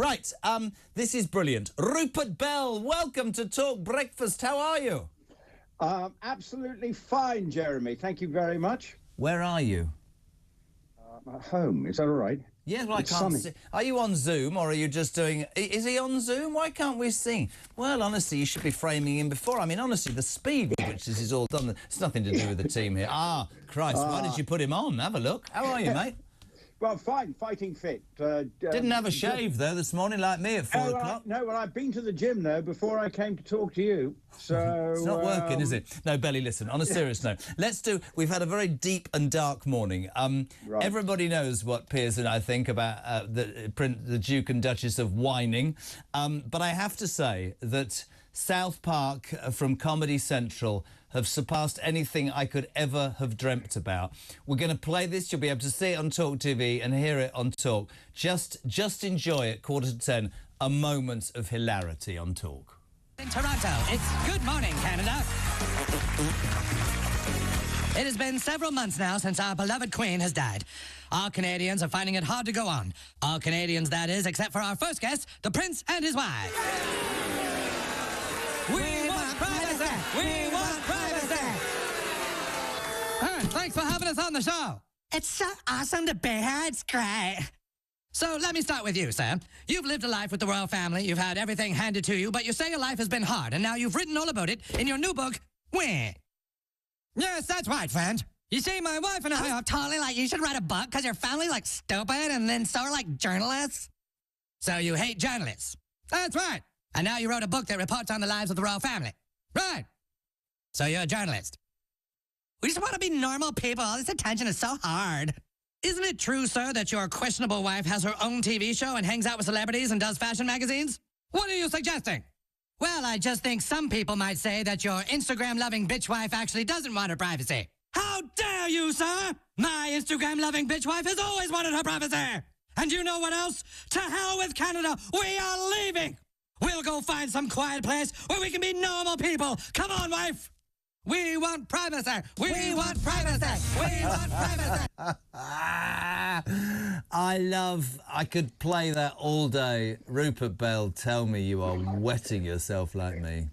Right, this is brilliant. Rupert Bell, welcome to Talk Breakfast. How are you? Absolutely fine, Jeremy. Thank you very much. Where are you? At home. Is that all right? Yes, well, It's I can't sunny. see. Are you on Zoom or are you just doing... Is he on Zoom? Why can't we see? Well, honestly, you should be framing him before. I mean, honestly, the speed with which this is all done, it's nothing to do with the team here. Ah, Christ, why did you put him on? Have a look. How are you, mate? Well, fine, fighting fit. Didn't have a shave, though, this morning, like me at 4 o'clock. Well, I've been to the gym, though, before I came to talk to you, so... It's not working, is it? No, Belly, listen, on a serious note, we've had a very deep and dark morning. Right. Everybody knows what Piers and I think about the Duke and Duchess of Whining, but I have to say that South Park from Comedy Central have surpassed anything I could ever have dreamt about. We're going to play this. You'll be able to see it on TalkTV and hear it on Talk. Just enjoy it, 10:15, a moment of hilarity on Talk. In Toronto, it's Good Morning, Canada. It has been several months now since our beloved Queen has died. All Canadians are finding it hard to go on. All Canadians, that is, except for our first guest, the Prince and his wife. We want privacy! We want privacy! Thanks for having us on the show. It's so awesome to be here. It's great. So let me start with you, Sam. You've lived a life with the royal family. You've had everything handed to you, but you say your life has been hard, and now you've written all about it in your new book, Where? Yes, that's right, friend. You see, my wife and I are totally like, you should write a book because your family's like stupid, and then so are like journalists. So you hate journalists. That's right. And now you wrote a book that reports on the lives of the royal family. Right. So you're a journalist. We just want to be normal people. All this attention is so hard. Isn't it true, sir, that your questionable wife has her own TV show and hangs out with celebrities and does fashion magazines? What are you suggesting? Well, I just think some people might say that your Instagram-loving bitch wife actually doesn't want her privacy. How dare you, sir? My Instagram-loving bitch wife has always wanted her privacy. And you know what else? To hell with Canada. We are leaving. We'll go find some quiet place where we can be normal people. Come on, wife. We want privacy. We want privacy. We want privacy. I could play that all day. Rupert Bell, tell me you are wetting yourself like me.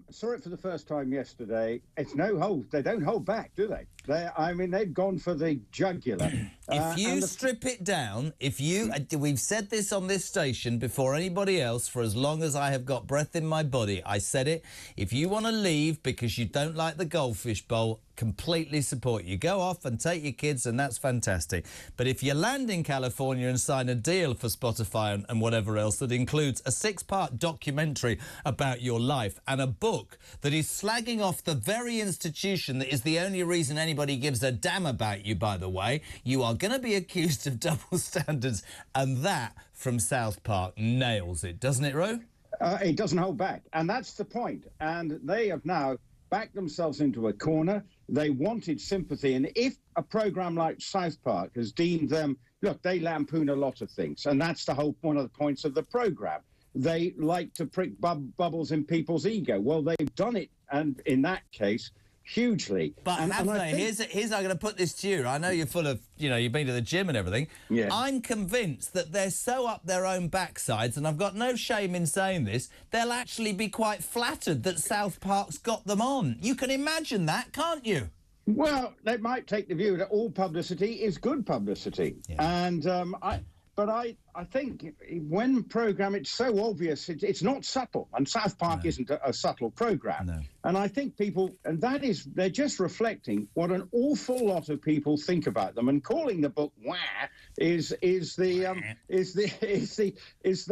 Saw it for the first time yesterday. It's no hold. They don't hold back, do they? They've gone for the jugular. If you strip it down, we've said this on this station before anybody else for as long as I have got breath in my body. I said it. If you want to leave because you don't like the Goldfish Bowl, completely support you. Go off and take your kids, and that's fantastic. But if you land in California and sign a deal for Spotify and whatever else that includes a 6-part documentary about your life and a book that is slagging off the very institution that is the only reason anybody gives a damn about you, by the way, you are going to be accused of double standards, and that, from South Park, nails it, doesn't it, Ro? It doesn't hold back, and that's the point. And they have now backed themselves into a corner. They wanted sympathy, and if a programme like South Park has deemed them, look, they lampoon a lot of things, and that's one of the points of the programme. They like to prick bubbles in people's ego. Well, they've done it, and in that case, hugely. But have they? Here's I'm going to put this to you. I know you're full of, you've been to the gym and everything. Yeah. I'm convinced that they're so up their own backsides, and I've got no shame in saying this, they'll actually be quite flattered that South Park's got them on. You can imagine that, can't you? Well, they might take the view that all publicity is good publicity. Yeah. And I think when it's so obvious, it's not subtle, and South Park isn't a subtle programme. No. And I think they're just reflecting what an awful lot of people think about them, and calling the book "Wah" is the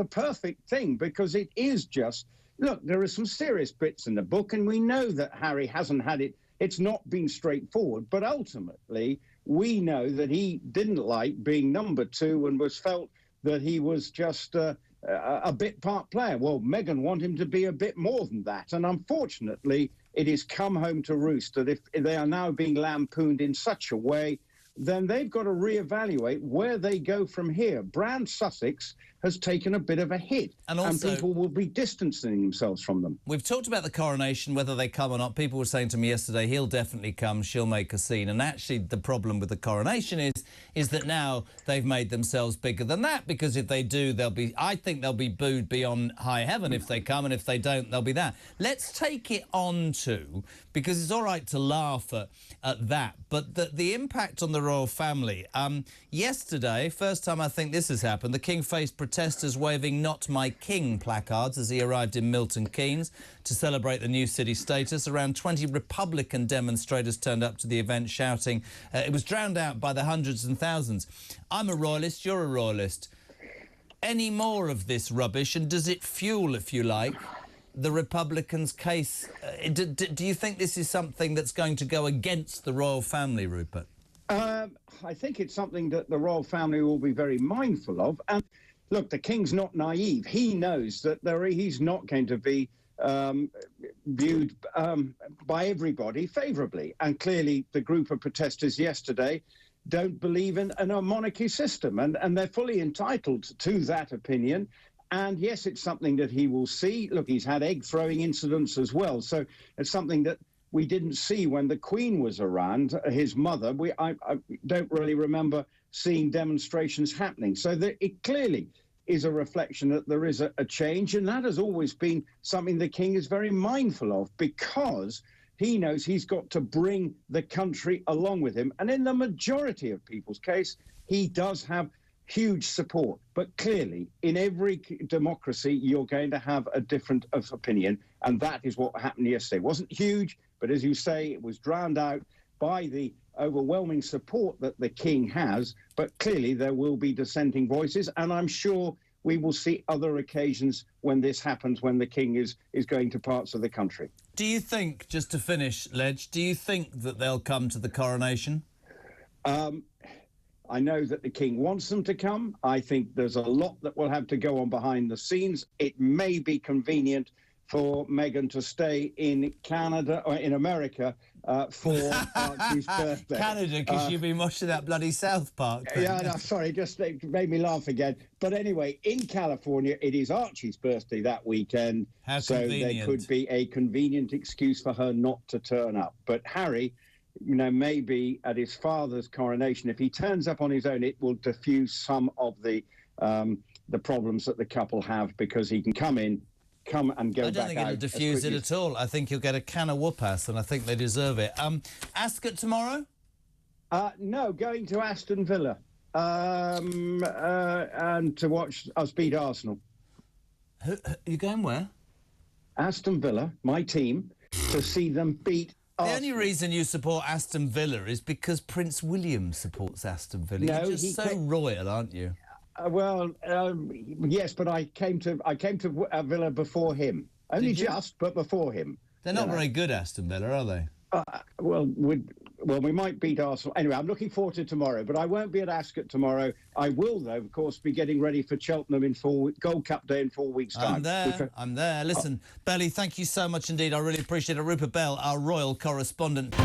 perfect thing, because it is just, look, there are some serious bits in the book, and we know that Harry hasn't had it. It's not been straightforward, but ultimately we know that he didn't like being number 2 and felt that he was just a bit part player. Well, Meghan wanted him to be a bit more than that. And unfortunately, it has come home to roost that if they are now being lampooned in such a way, then they've got to reevaluate where they go from here. Brand Sussex has taken a bit of a hit, and also, people will be distancing themselves from them. We've talked about the coronation, whether they come or not. People were saying to me yesterday, he'll definitely come, she'll make a scene. And actually, the problem with the coronation is that now they've made themselves bigger than that, because if they do, I think they'll be booed beyond high heaven if they come, and if they don't, they'll be that. Let's take it on to, because it's all right to laugh at that, but the impact on the royal family. Yesterday, first time I think this has happened, the King faced protesters waving "Not My King" placards as he arrived in Milton Keynes to celebrate the new city status. Around 20 Republican demonstrators turned up to the event shouting. It was drowned out by the hundreds and thousands. I'm a royalist, you're a royalist. Any more of this rubbish, and does it fuel, if you like, the Republicans' case? Do you think this is something that's going to go against the royal family, Rupert? I think it's something that the royal family will be very mindful of. And look, the King's not naive. He knows that he's not going to be viewed by everybody favourably. And clearly the group of protesters yesterday don't believe in a monarchy system, and they're fully entitled to that opinion. And yes, it's something that he will see. Look, he's had egg-throwing incidents as well. So it's something that we didn't see when the Queen was around, his mother. I don't really remember seeing demonstrations happening. So it clearly is a reflection that there is a change. And that has always been something the King is very mindful of, because he knows he's got to bring the country along with him. And in the majority of people's case, he does have huge support. But clearly, in every democracy, you're going to have a difference of opinion. And that is what happened yesterday. It wasn't huge, but as you say, it was drowned out by the overwhelming support that the King has. But clearly, there will be dissenting voices. And I'm sure we will see other occasions when this happens, when the King is going to parts of the country. Do you think, just to finish, Ledge, do you think that they'll come to the coronation? I know that the King wants them to come. I think there's a lot that will have to go on behind the scenes. It may be convenient for Meghan to stay in Canada or in America for Archie's birthday. Canada, because you've been watching that bloody South Park thing. Yeah, no, sorry, it made me laugh again. But anyway, in California, it is Archie's birthday that weekend. How so convenient. There could be a convenient excuse for her not to turn up. But Harry, you know, maybe at his father's coronation, if he turns up on his own, it will diffuse some of the problems that the couple have, because he can come and go back out. I don't think it'll diffuse it at all. I think you'll get a can of whoop-ass, and I think they deserve it. Ascot tomorrow? No, going to Aston Villa and to watch us beat Arsenal. You going where? Aston Villa, my team, to see them beat Arsenal. The only reason you support Aston Villa is because Prince William supports Aston Villa. No, you're just so royal, aren't you? Yes, but I came to Villa before him. Only just, but before him. They're not very good, Aston Villa, are they? We might beat Arsenal. Anyway, I'm looking forward to tomorrow, but I won't be at Ascot tomorrow. I will, though, of course, be getting ready for Cheltenham in Gold Cup Day in 4 weeks' time. I'm there. Listen, Belly, thank you so much indeed. I really appreciate it. Rupert Bell, our royal correspondent.